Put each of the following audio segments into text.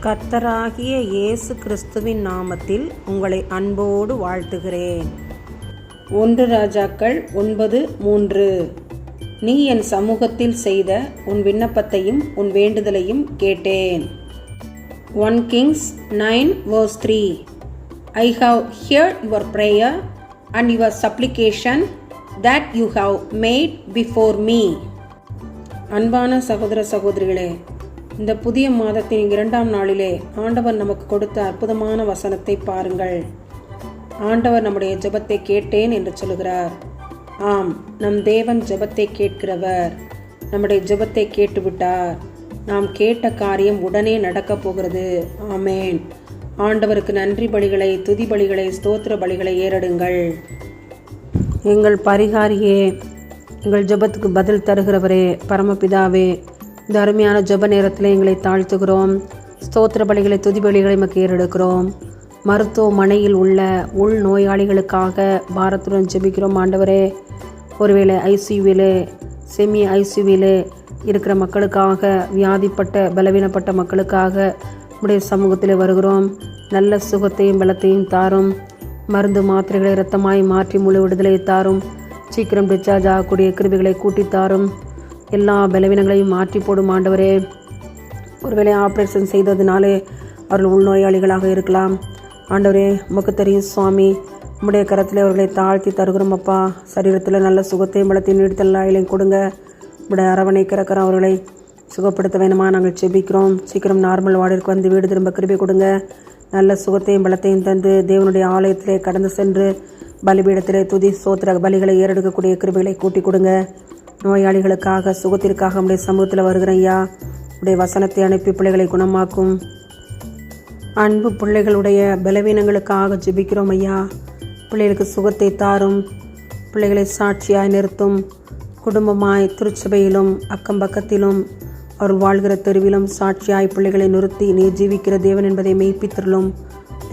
கர்த்தராகிய இயேசு கிறிஸ்துவின் நாமத்தில் உங்களை அன்போடு வாழ்த்துகிறேன். 1 ராஜாக்கள் 9:3. நீ என் சமூகத்தில் செய்த உன் விண்ணப்பத்தையும் உன் வேண்டுதலையும் கேட்டேன். 1 Kings 9:3. I have heard your prayer and your supplication that you have made before me. அன்பான சகோதர சகோதரிகளே, இந்த புதிய மாதத்தின் 2ஆம் நாளிலே ஆண்டவர் நமக்கு கொடுத்த அற்புதமான வசனத்தை பாருங்கள். ஆண்டவர் நம்முடைய ஜெபத்தை கேட்டேன் என்று சொல்கிறார். ஆம், நம் தேவன் ஜெபத்தை கேட்கிறவர். நம்முடைய ஜெபத்தை கேட்டுவிட்டார். நாம் கேட்ட காரியம் உடனே நடக்கப் போகிறது. ஆமேன். ஆண்டவருக்கு நன்றி பலிகளை, துதி பலிகளை, ஸ்தோத்திர பலிகளை ஏறெடுங்கள். எங்கள் பரிகாரியே, எங்கள் ஜெபத்துக்கு பதில் தருகிறவரே, பரமபிதாவே, இந்த அருமையான ஜெப நேரத்தில் எங்களை தாழ்த்துகிறோம். ஸ்தோத்திர பலிகளை, துதி பலிகளை நமக்கு ஏறெடுக்கிறோம். மருத்துவமனையில் உள்ள உள் நோயாளிகளுக்காக பாரத்துடன் ஜெபிக்கிறோம். ஆண்டவரே, ஒருவேளை ஐசியூவிலே, செமி ஐசியூவிலே இருக்கிற மக்களுக்காக, வியாதிப்பட்ட பலவீனப்பட்ட மக்களுக்காக உடைய சமூகத்தில் வருகிறோம். நல்ல சுகத்தையும் பலத்தையும் தாரும். மருந்து மாத்திரைகளை இரத்தமாய் மாற்றி முழு விடுதலை தாரும். சீக்கிரம் டிஸ்சார்ஜ் ஆகக்கூடிய கிருபிகளை கூட்டித்தாரும். எல்லா பலவீனங்களையும் மாற்றி போடும். ஆண்டவரே, ஒருவேளை ஆப்ரேஷன் செய்ததுனாலே அவர்கள் உள்நோயாளிகளாக இருக்கலாம். ஆண்டவரே, உமக்கு தெரியும் சுவாமி. உம்முடைய கரத்தில் அவர்களை தாழ்த்தி தருகிறோம். அப்பா, சரீரத்தில் நல்ல சுகத்தையும் பலத்தையும் நீடித்தல் ஆயிலையும் கொடுங்க. உம்முடைய அரவணைக்கிற கரம் அவர்களை சுகப்படுத்த வேணுமா நாங்கள் செபிக்கிறோம். சீக்கிரம் நார்மல் வார்டிற்கு வந்து வீடு திரும்ப கிருபை கொடுங்க. நல்ல சுகத்தையும் பலத்தையும் தந்து தேவனுடைய ஆலயத்திலே கடந்து சென்று பலிபீடத்திலே துதி ஸ்தோத்திர பலிகளை ஏறெடுக்கக்கூடிய கிருபைகளை கூட்டி கொடுங்க. நோயாளிகளுக்காக, சுகத்திற்காக உடைய சமூகத்தில் வருகிறேன் ஐயா. உடைய வசனத்தை அனுப்பி பிள்ளைகளை குணமாக்கும். அன்பு பிள்ளைகளுடைய பலவீனங்களுக்காக ஜெபிக்கிறோம் ஐயா. பிள்ளைகளுக்கு சுகத்தை தாரும். பிள்ளைகளை சாட்சியாய் நிறுத்தும். குடும்பமாய் திருச்சபையிலும் அக்கம் பக்கத்திலும் அவர் வாழ்கிற தெருவிலும் சாட்சியாய் பிள்ளைகளை நிறுத்தி நீ ஜீவிக்கிற தேவன் என்பதை மெய்ப்பித்தருளும்.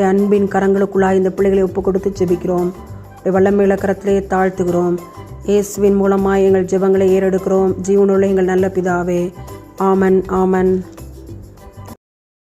அன்பின் கரங்களுக்குள்ளாய் இந்த பிள்ளைகளை ஒப்பு கொடுத்து ஜெபிக்கிறோம். வல்லமையுள்ள கரத்திலே தாழ்த்துகிறோம். இயேசுவின் மூலமாய் எங்கள் ஜெபங்களை ஏறெடுக்கிறோம். ஜீவனுள்ள எங்கள் நல்ல பிதாவே. ஆமன், ஆமன்.